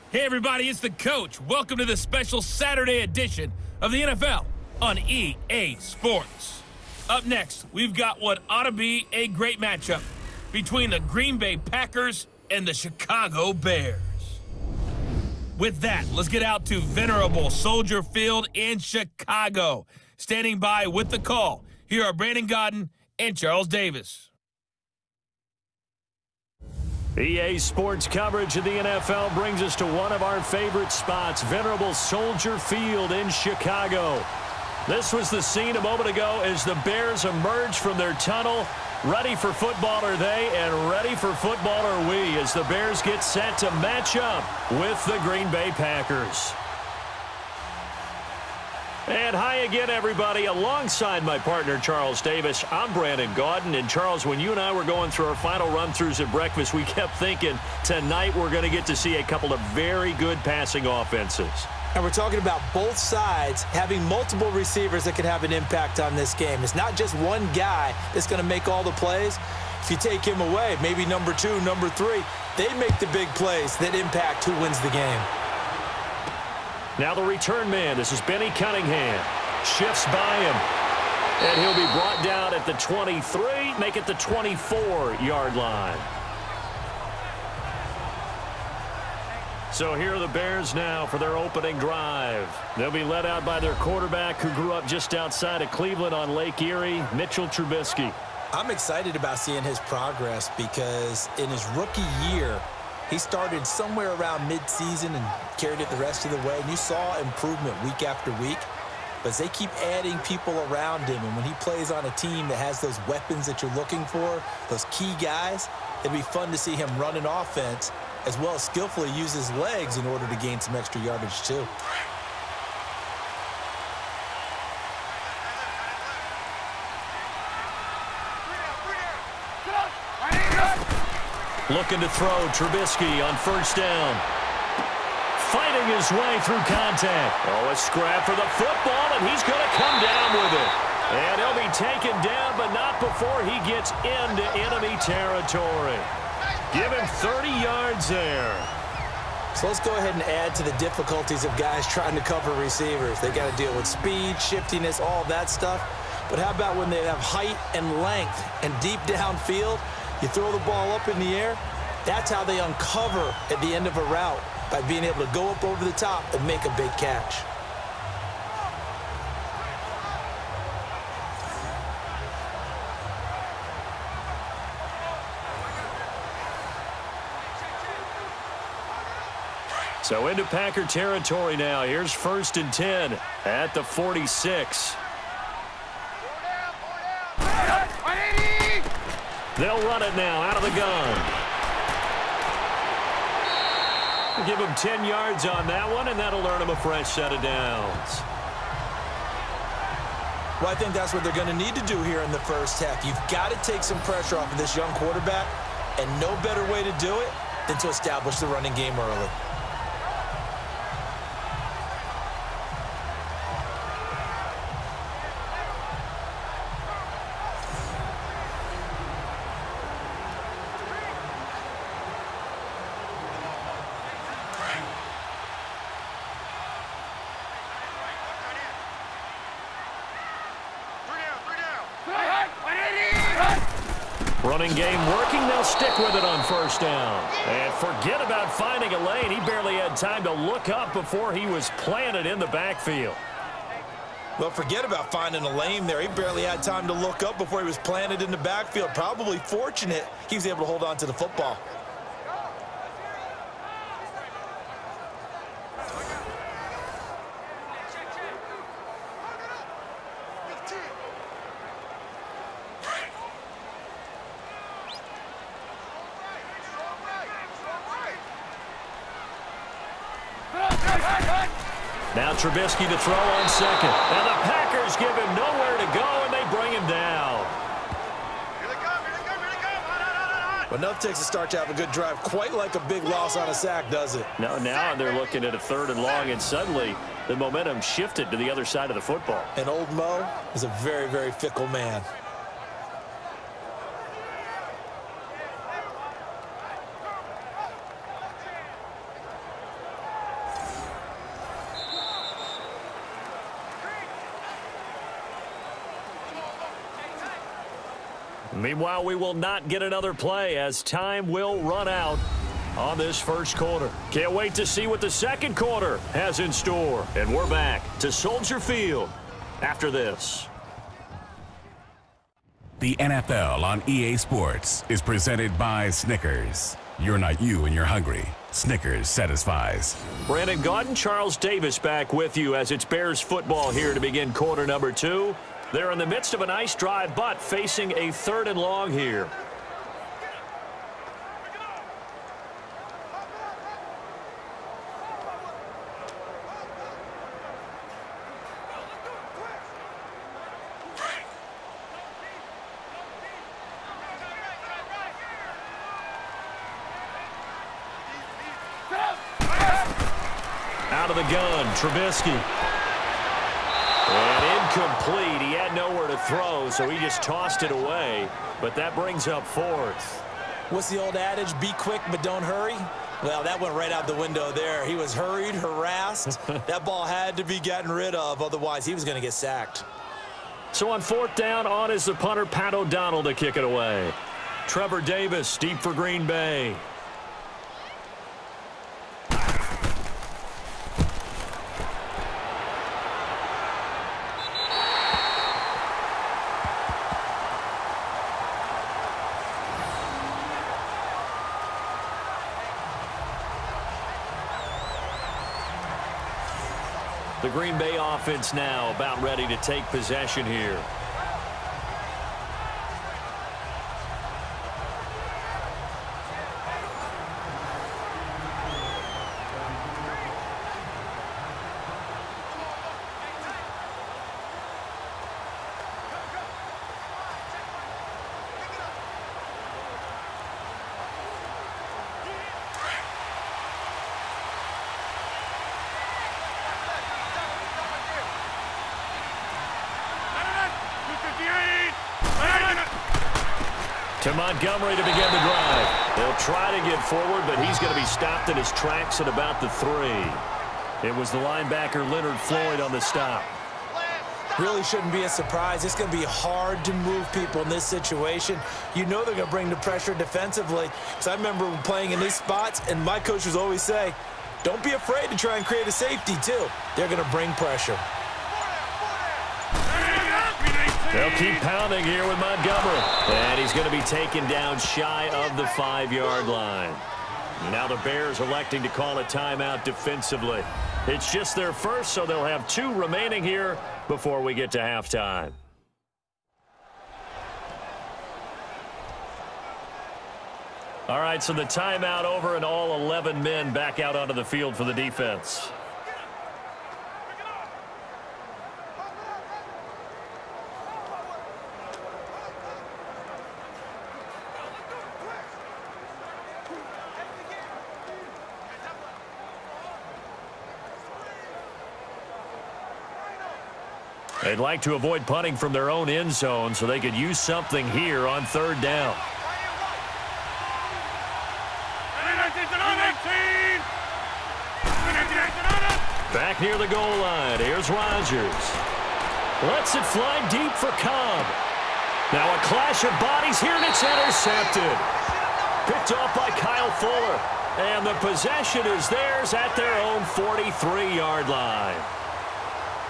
Hey everybody, it's the coach. Welcome to the special Saturday edition of the NFL on EA Sports. Up next, we've got what ought to be a great matchup between the Green Bay Packers and the Chicago Bears. With that, let's get out to venerable Soldier Field in Chicago. Standing by with the call, here are Brandon Godden and Charles Davis. EA Sports coverage of the NFL brings us to one of our favorite spots, venerable Soldier Field in Chicago. This was the scene a moment ago as the Bears emerged from their tunnel. Ready for football are they, and ready for football are we as the Bears get set to match up with the Green Bay Packers. And hi again, everybody. Alongside my partner, Charles Davis, I'm Brandon Godden. And, Charles, when you and I were going through our final run-throughs at breakfast, we kept thinking tonight we're going to get to see a couple of very good passing offenses. And we're talking about both sides having multiple receivers that can have an impact on this game. It's not just one guy that's going to make all the plays. If you take him away, maybe number 2, number 3, they make the big plays that impact who wins the game. Now the return man, this is Benny Cunningham. Shifts by him. And he'll be brought down at the 23, make it the 24-yard line. So here are the Bears now for their opening drive. They'll be led out by their quarterback who grew up just outside of Cleveland on Lake Erie, Mitchell Trubisky. I'm excited about seeing his progress because in his rookie year, he started somewhere around mid-season and carried it the rest of the way. And you saw improvement week after week. But they keep adding people around him. And when he plays on a team that has those weapons that you're looking for, those key guys, it'd be fun to see him run an offense as well as skillfully use his legs in order to gain some extra yardage too. Looking to throw, Trubisky on first down. Fighting his way through contact. Oh, a scrap for the football, and he's going to come down with it. And he'll be taken down, but not before he gets into enemy territory. Give him 30 yards there. So let's go ahead and add to the difficulties of guys trying to cover receivers. They got to deal with speed, shiftiness, all that stuff. But how about when they have height and length and deep downfield? You throw the ball up in the air, that's how they uncover at the end of a route, by being able to go up over the top and make a big catch. So into Packer territory now. Here's 1st and 10 at the 46. They'll run it now out of the gun. Give him 10 yards on that one, and that'll earn him a fresh set of downs. Well, I think that's what they're going to need to do here in the first half. You've got to take some pressure off of this young quarterback, and no better way to do it than to establish the running game early. Running game working. They'll stick with it on first down. And forget about finding a lane. He barely had time to look up before he was planted in the backfield. Well, forget about finding a lane there. He barely had time to look up before he was planted in the backfield. Probably fortunate he was able to hold on to the football. Now Trubisky to throw on second. And the Packers give him nowhere to go, and they bring him down. But enough takes a start to have a good drive. Quite like a big loss on a sack, does it? No, now they're looking at a 3rd and long, and suddenly the momentum shifted to the other side of the football. And old Mo is a very, very fickle man. Meanwhile, we will not get another play as time will run out on this first quarter. Can't wait to see what the second quarter has in store. And we're back to Soldier Field after this. The NFL on EA Sports is presented by Snickers. You're not you when you're hungry. Snickers satisfies. Brandon Gaudin, Charles Davis back with you as it's Bears football here to begin quarter number 2. They're in the midst of a nice drive, but facing a 3rd and long here. Out of the gun, Trubisky. And incomplete. He had nowhere to throw, so he just tossed it away. But that brings up 4th. What's the old adage? Be quick, but don't hurry. Well, that went right out the window there. He was hurried, harassed. That ball had to be gotten rid of, otherwise he was going to get sacked. So on 4th down, on is the punter, Pat O'Donnell, to kick it away. Trevor Davis, deep for Green Bay. The Green Bay offense now about ready to take possession here. To Montgomery to begin the drive. They'll try to get forward, but he's going to be stopped in his tracks at about the 3. It was the linebacker Leonard Floyd on the stop. Really shouldn't be a surprise. It's going to be hard to move people in this situation. You know they're going to bring the pressure defensively. Because I remember playing in these spots, and my coaches always say, don't be afraid to try and create a safety, too. They're going to bring pressure. They'll keep pounding here with Montgomery. And he's going to be taken down shy of the 5-yard line. Now the Bears electing to call a timeout defensively. It's just their first, so they'll have 2 remaining here before we get to halftime. All right, so the timeout over and all 11 men back out onto the field for the defense. They'd like to avoid punting from their own end zone so they could use something here on 3rd down. Back near the goal line. Here's Rodgers. Lets it fly deep for Cobb. Now a clash of bodies here, and it's intercepted. Picked off by Kyle Fuller. And the possession is theirs at their own 43-yard line.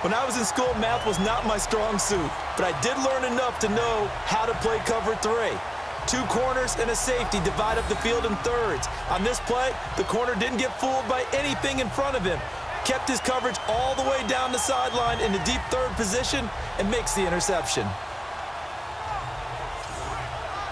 When I was in school, math was not my strong suit, but I did learn enough to know how to play cover 3. 2 corners and a safety divide up the field in thirds. On this play, the corner didn't get fooled by anything in front of him. Kept his coverage all the way down the sideline in the deep 3rd position and makes the interception.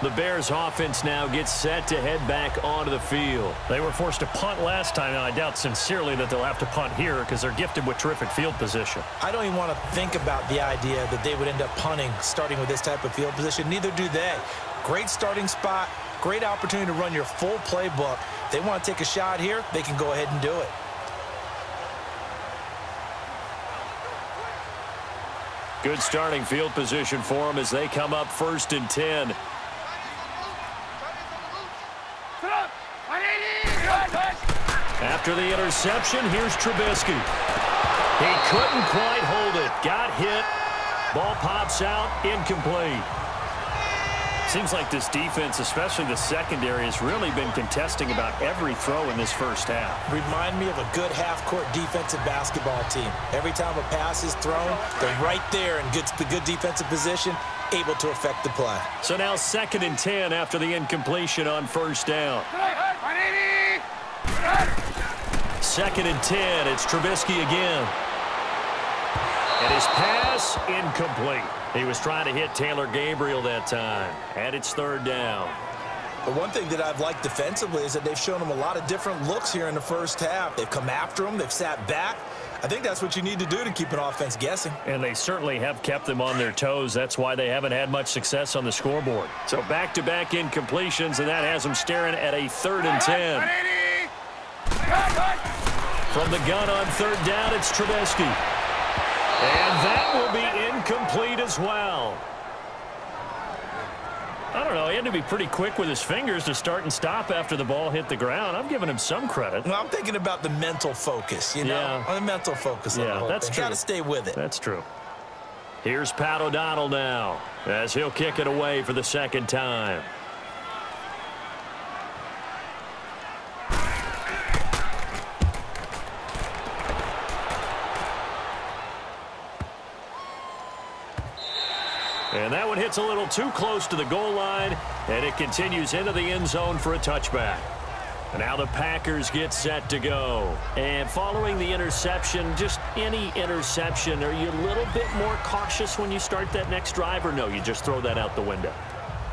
The Bears offense now gets set to head back onto the field. They were forced to punt last time, and I doubt sincerely that they'll have to punt here because they're gifted with terrific field position. I don't even want to think about the idea that they would end up punting starting with this type of field position. Neither do they. Great starting spot, great opportunity to run your full playbook. If they want to take a shot here, they can go ahead and do it. Good starting field position for them as they come up 1st and 10. After the interception, here's Trubisky. He couldn't quite hold it. Got hit. Ball pops out. Incomplete. Seems like this defense, especially the secondary, has really been contesting about every throw in this first half. Remind me of a good half-court defensive basketball team. Every time a pass is thrown, they're right there in good defensive position, able to affect the play. So now 2nd and 10 after the incompletion on first down. 2nd and 10. It's Trubisky again. And his pass incomplete. He was trying to hit Taylor Gabriel that time. And it's 3rd down. But one thing that I've liked defensively is that they've shown him a lot of different looks here in the first half. They've come after him. They've sat back. I think that's what you need to do to keep an offense guessing. And they certainly have kept them on their toes. That's why they haven't had much success on the scoreboard. So back-to-back incompletions, and that has them staring at a 3rd and 10. From the gun on 3rd down, it's Trubisky. And that will be incomplete as well. I don't know. He had to be pretty quick with his fingers to start and stop after the ball hit the ground. I'm giving him some credit. Well, I'm thinking about the mental focus, you know? The mental focus. Yeah, that's true. Got to stay with it. That's true. Here's Pat O'Donnell now as he'll kick it away for the 2nd time. And that one hits a little too close to the goal line, and it continues into the end zone for a touchback. And now the Packers get set to go. And following the interception, just any interception, are you a little bit more cautious when you start that next drive, or no, you just throw that out the window?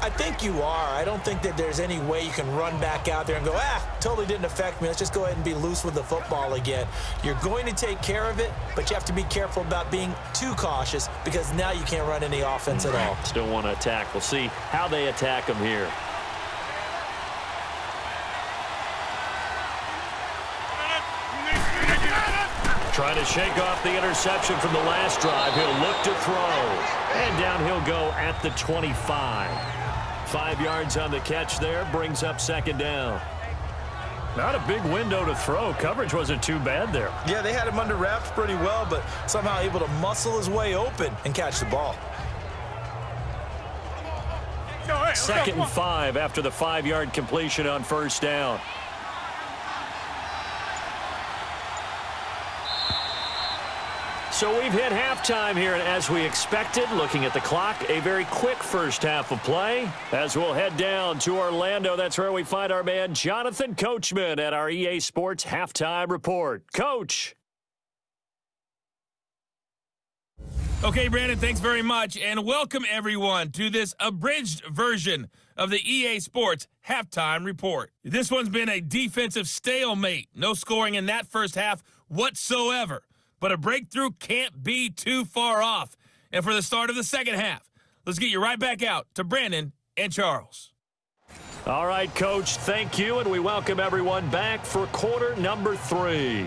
I think you are. I don't think that there's any way you can run back out there and go, totally didn't affect me. Let's just go ahead and be loose with the football again. You're going to take care of it, but you have to be careful about being too cautious because now you can't run any offense at all. Still want to attack. We'll see how they attack them here. Trying to shake off the interception from the last drive. He'll look to throw. And down he'll go at the 25. 5 yards on the catch there. Brings up 2nd down. Not a big window to throw. Coverage wasn't too bad there. Yeah, they had him under wraps pretty well, but somehow able to muscle his way open and catch the ball. 2nd and 5 after the 5-yard completion on first down. So we've hit halftime here, and as we expected, looking at the clock, a very quick first half of play. As we'll head down to Orlando, that's where we find our man Jonathan Coachman at our EA Sports Halftime Report. Coach. Okay, Brandon, thanks very much, and welcome everyone to this abridged version of the EA Sports Halftime Report. This one's been a defensive stalemate. No scoring in that first half whatsoever. But a breakthrough can't be too far off. And for the start of the second half, let's get you right back out to Brandon and Charles. All right, Coach, thank you, and we welcome everyone back for quarter number 3.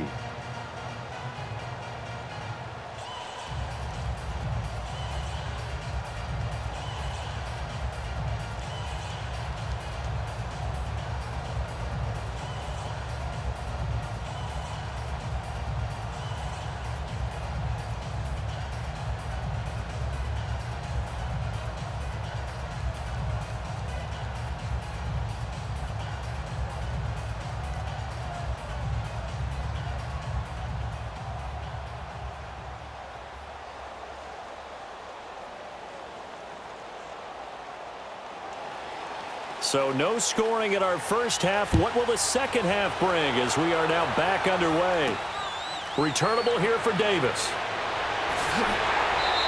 So no scoring in our first half. What will the second half bring as we are now back underway? Returnable here for Davis.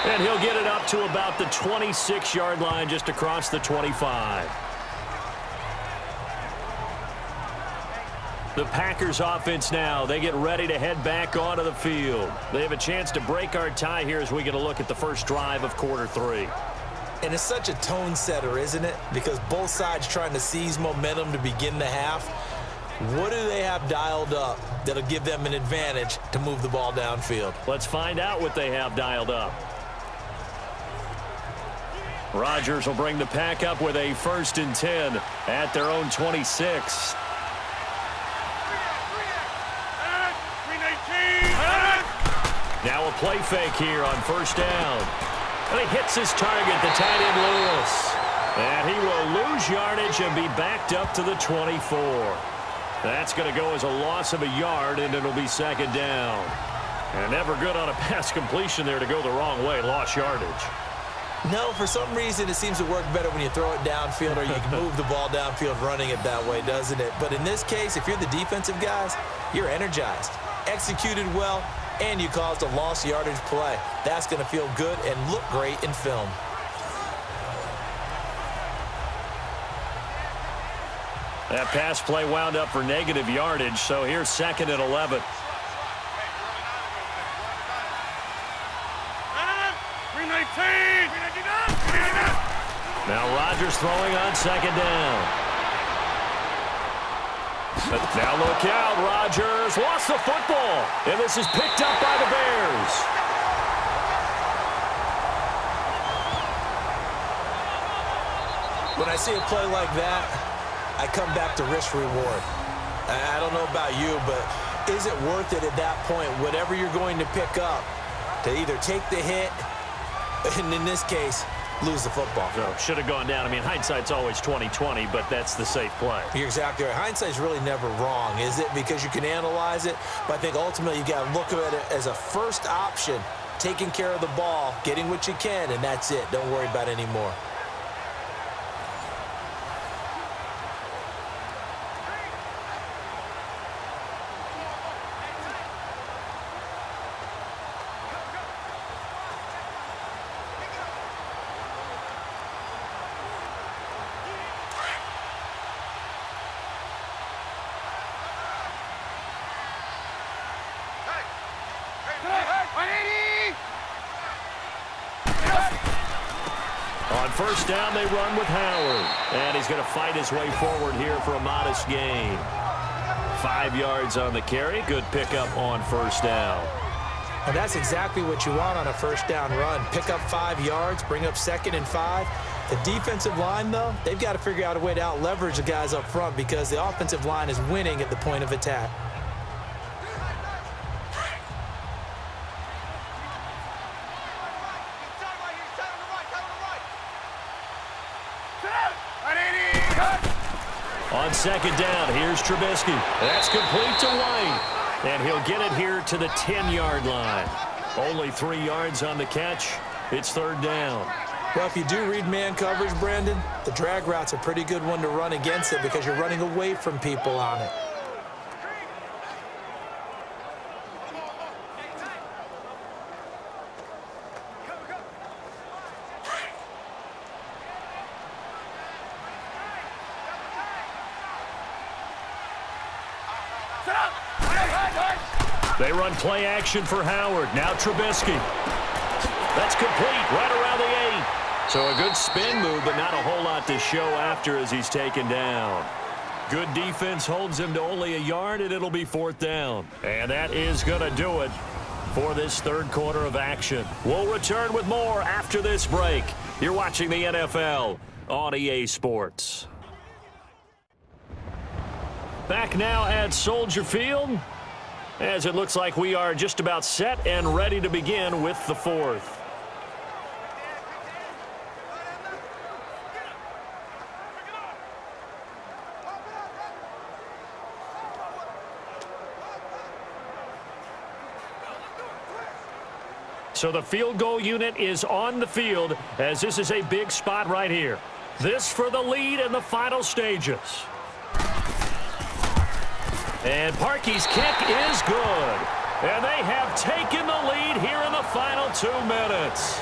And he'll get it up to about the 26-yard line, just across the 25. The Packers offense now, they get ready to head back onto the field. They have a chance to break our tie here as we get a look at the first drive of quarter 3. And it's such a tone setter, isn't it? Because both sides trying to seize momentum to begin the half. What do they have dialed up that'll give them an advantage to move the ball downfield? Let's find out what they have dialed up. Rodgers will bring the pack up with a 1st and 10 at their own 26. Now a play fake here on first down. And he hits his target, the tight end Lewis. And he will lose yardage and be backed up to the 24. That's going to go as a loss of a yard, and it'll be second down. And never good on a pass completion there to go the wrong way. Lost yardage. No, for some reason it seems to work better when you throw it downfield or you can move the ball downfield running it that way, doesn't it? But in this case, if you're the defensive guys, you're energized, executed well, and you caused a lost yardage play. That's going to feel good and look great in film. That pass play wound up for negative yardage, so here's second and 11. Now Rodgers throwing on second down. Now look out, Rodgers lost the football, and this is picked up by the Bears. When I see a play like that, I come back to risk-reward. I don't know about you, but is it worth it at that point, whatever you're going to pick up, to either take the hit, and in this case, lose the football? So should have gone down. I mean, hindsight's always 20/20, but that's the safe play. You're exactly right. Hindsight's really never wrong, is it? Because you can analyze it, but I think ultimately you got to look at it as a first option, taking care of the ball, getting what you can, and that's it. Don't worry about it anymore. On first down, they run with Howard. And he's going to fight his way forward here for a modest gain. 5 yards on the carry. Good pickup on first down. And that's exactly what you want on a first down run. Pick up 5 yards, bring up second and 5. The defensive line, though, they've got to figure out a way to out-leverage the guys up front because the offensive line is winning at the point of attack. On second down, here's Trubisky. That's complete to White. And he'll get it here to the 10-yard line. Only 3 yards on the catch. It's third down. Well, if you do read man coverage, Brandon, the drag route's a pretty good one to run against it because you're running away from people on it. They run play action for Howard. Now Trubisky. That's complete right around the 8. So a good spin move, but not a whole lot to show after as he's taken down. Good defense holds him to only a yard, and it'll be fourth down. And that is going to do it for this third quarter of action. We'll return with more after this break. You're watching the NFL on EA Sports. Back now at Soldier Field, as it looks like we are just about set and ready to begin with the fourth. So the field goal unit is on the field as this is a big spot right here. This for the lead in the final stages. And Parkey's kick is good. And they have taken the lead here in the final 2 minutes.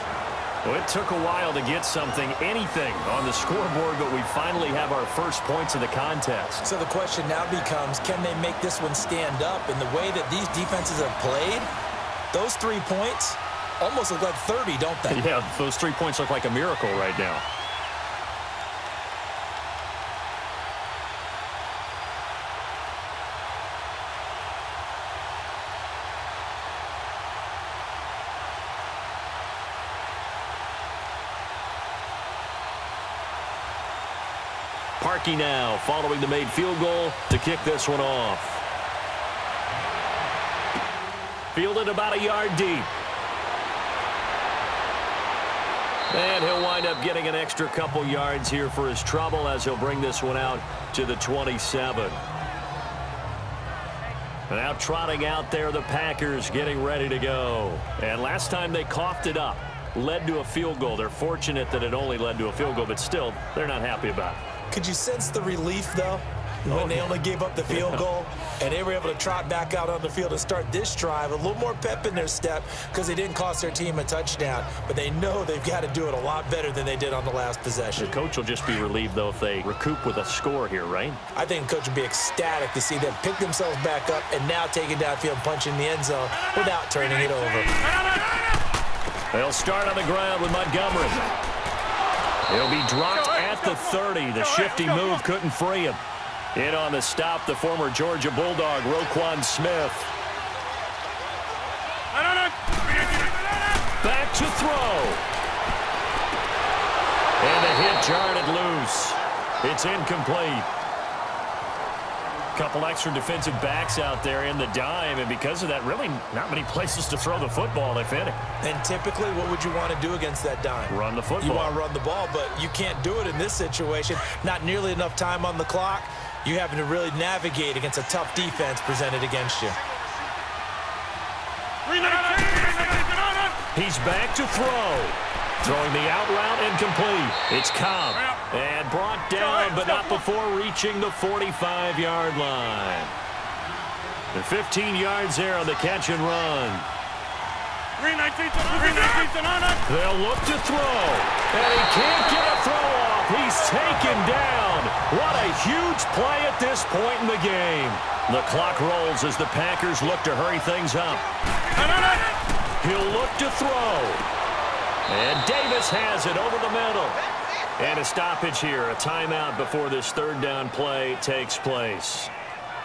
Well, it took a while to get something, anything, on the scoreboard, but we finally have our first points of the contest. So the question now becomes, can they make this one stand up? In the way that these defenses have played, those 3 points almost look like 30, don't they? Yeah, those 3 points look like a miracle right now. Parkey now following the made field goal to kick this one off. Fielded about a yard deep. And he'll wind up getting an extra couple yards here for his trouble as he'll bring this one out to the 27. Now trotting out there, the Packers getting ready to go. And last time they coughed it up, led to a field goal. They're fortunate that it only led to a field goal, but still, they're not happy about it. Could you sense the relief, though, when they only gave up the field goal and they were able to trot back out on the field and start this drive? A little more pep in their step because they didn't cost their team a touchdown, but they know they've got to do it a lot better than they did on the last possession. The coach will just be relieved, though, if they recoup with a score here, right? I think the coach would be ecstatic to see them pick themselves back up and now take it downfield, punch in the end zone without turning it over. They'll start on the ground with Montgomery. He'll be dropped at the 30. The shifty move couldn't free him. In on the stop, the former Georgia Bulldog, Roquan Smith. Back to throw. And the hit jarred it loose. It's incomplete. Couple extra defensive backs out there in the dime, and because of that, really not many places to throw the football, if any. And typically, what would you want to do against that dime? Run the football. You want to run the ball, but you can't do it in this situation. Not nearly enough time on the clock. You're having to really navigate against a tough defense presented against you. He's back to throw. Throwing the out route incomplete. It's Cobb. And brought down, but not before reaching the 45-yard line. The 15 yards there on the catch and run. They'll look to throw. And he can't get a throw off. He's taken down. What a huge play at this point in the game. The clock rolls as the Packers look to hurry things up. He'll look to throw. And Davis has it over the middle. And a stoppage here, a timeout before this third down play takes place.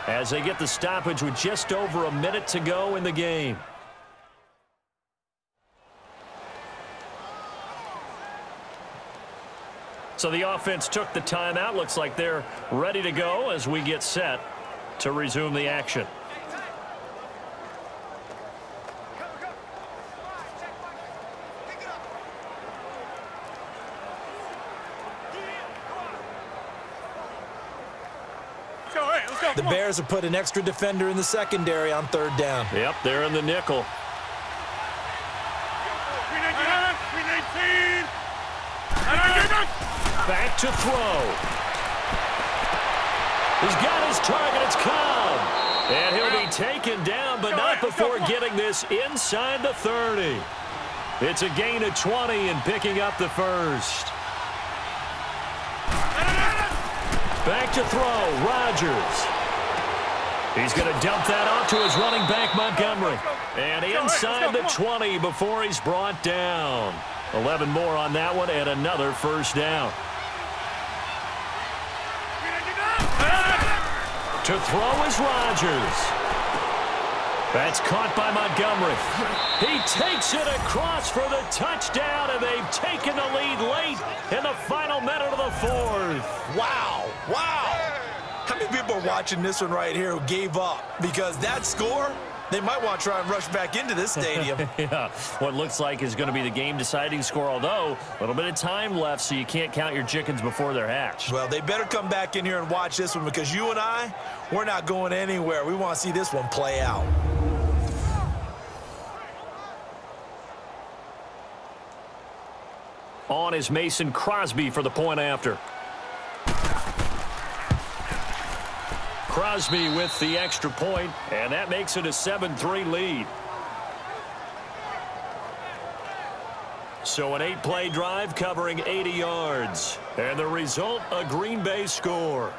As they get the stoppage with just over a minute to go in the game. So the offense took the timeout. Looks like they're ready to go as we get set to resume the action. The Bears have put an extra defender in the secondary on third down. Yep, they're in the nickel. Back to throw. He's got his target. It's Cobb. And he'll be taken down, but not before getting this inside the 30. It's a gain of 20 and picking up the first. Back to throw, Rodgers. He's going to dump that off to his running back, Montgomery. And inside the 20 before he's brought down. 11 more on that one and another first down. To throw is Rodgers. That's caught by Montgomery. He takes it across for the touchdown, and they've taken the lead late in the final minute of the fourth. Wow. Wow. How many people are watching this one right here who gave up? Because that score, they might want to try and rush back into this stadium. Yeah, what looks like is going to be the game-deciding score, although a little bit of time left, so you can't count your chickens before they're hatched. Well, they better come back in here and watch this one because you and I, we're not going anywhere. We want to see this one play out. On is Mason Crosby for the point after. Crosby with the extra point, and that makes it a 7-3 lead. So an 8-play drive covering 80 yards. And the result, a Green Bay score.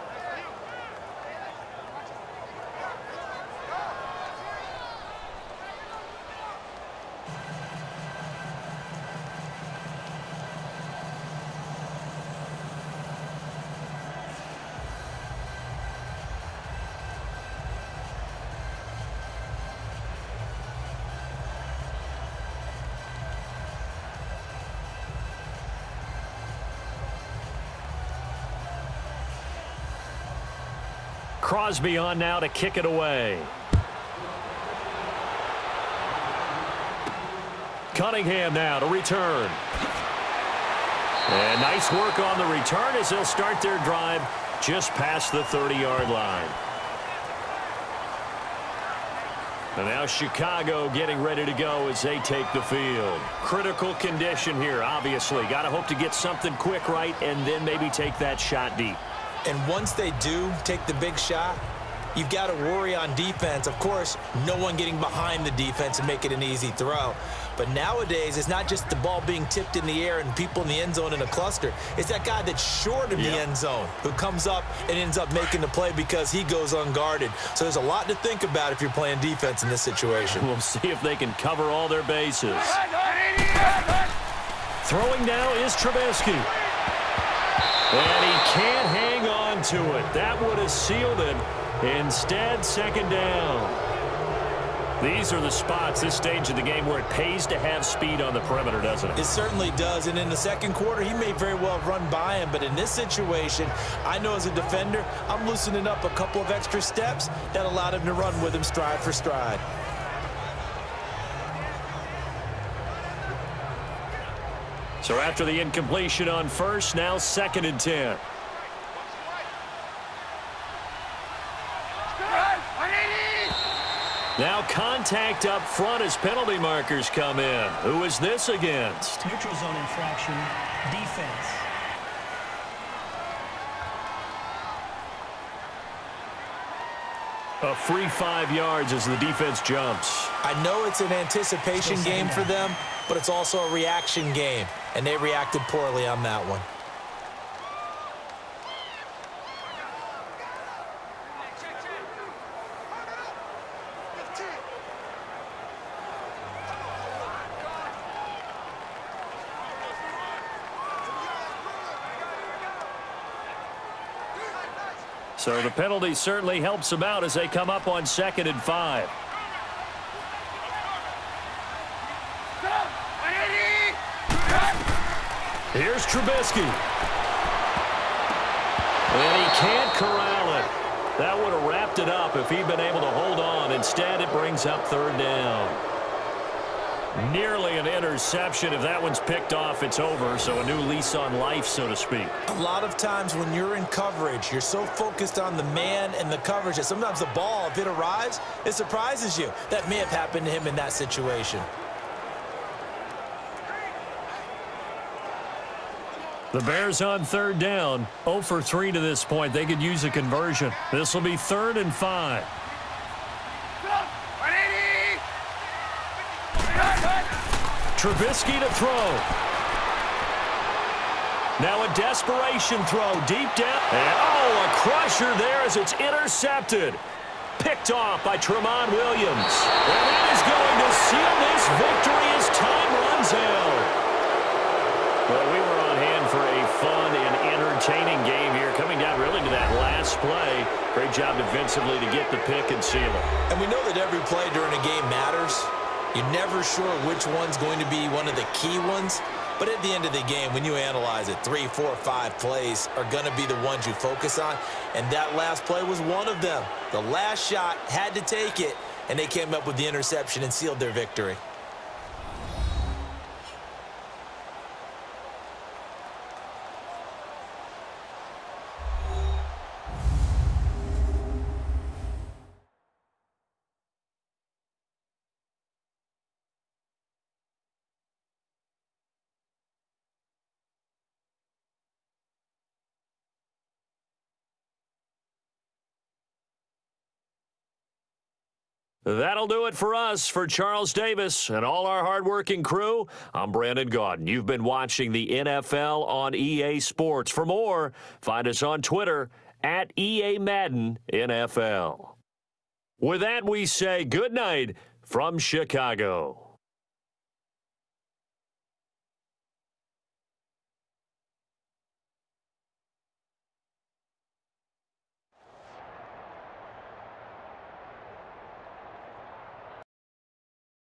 Crosby on now to kick it away. Cunningham now to return. And nice work on the return as they'll start their drive just past the 30-yard line. And now Chicago getting ready to go as they take the field. Critical condition here, obviously. Got to hope to get something quick right and then maybe take that shot deep. And once they do take the big shot, you've got to worry on defense. Of course, no one getting behind the defense and make it an easy throw. But nowadays, it's not just the ball being tipped in the air and people in the end zone in a cluster. It's that guy that's short of the end zone who comes up and ends up making the play because he goes unguarded. So there's a lot to think about if you're playing defense in this situation. We'll see if they can cover all their bases. Throwing now is Trubisky. And he can't hang on to it. That would have sealed it. Instead, second down. These are the spots, this stage of the game, where it pays to have speed on the perimeter, doesn't it? It certainly does. And in the second quarter, he may very well run by him. But in this situation, I know as a defender, I'm loosening up a couple of extra steps that allowed him to run with him stride for stride. So after the incompletion on first, now 2nd and 10. Now contact up front as penalty markers come in. Who is this against? Neutral zone infraction, defense. A free 5 yards as the defense jumps. I know it's an anticipation game for them, but it's also a reaction game, and they reacted poorly on that one. So the penalty certainly helps them out as they come up on 2nd and 5. Here's Trubisky. And he can't corral it. That would have wrapped it up if he'd been able to hold on. Instead, it brings up 3rd down. Nearly an interception. If that one's picked off, it's over. So a new lease on life, so to speak. A lot of times when you're in coverage, you're so focused on the man and the coverage that sometimes the ball, if it arrives, it surprises you. That may have happened to him in that situation. The Bears on 3rd down. 0 for 3 to this point. They could use a conversion. This will be 3rd and 5. Trubisky to throw. Now a desperation throw deep down. And a crusher there as it's intercepted. Picked off by Tramon Williams. And that is going to seal this victory as time runs out. Well, we were on hand for a fun and entertaining game here, coming down really to that last play. Great job defensively to get the pick and seal it. And we know that every play during a game matters. You're never sure which one's going to be one of the key ones. But at the end of the game, when you analyze it, 3, 4, 5 plays are going to be the ones you focus on. And that last play was one of them. The last shot had to take it, and they came up with the interception and sealed their victory. That'll do it for us. For Charles Davis and all our hardworking crew, I'm Brandon Gaudin. You've been watching the NFL on EA Sports. For more, find us on Twitter at EA Madden NFL. With that, we say good night from Chicago.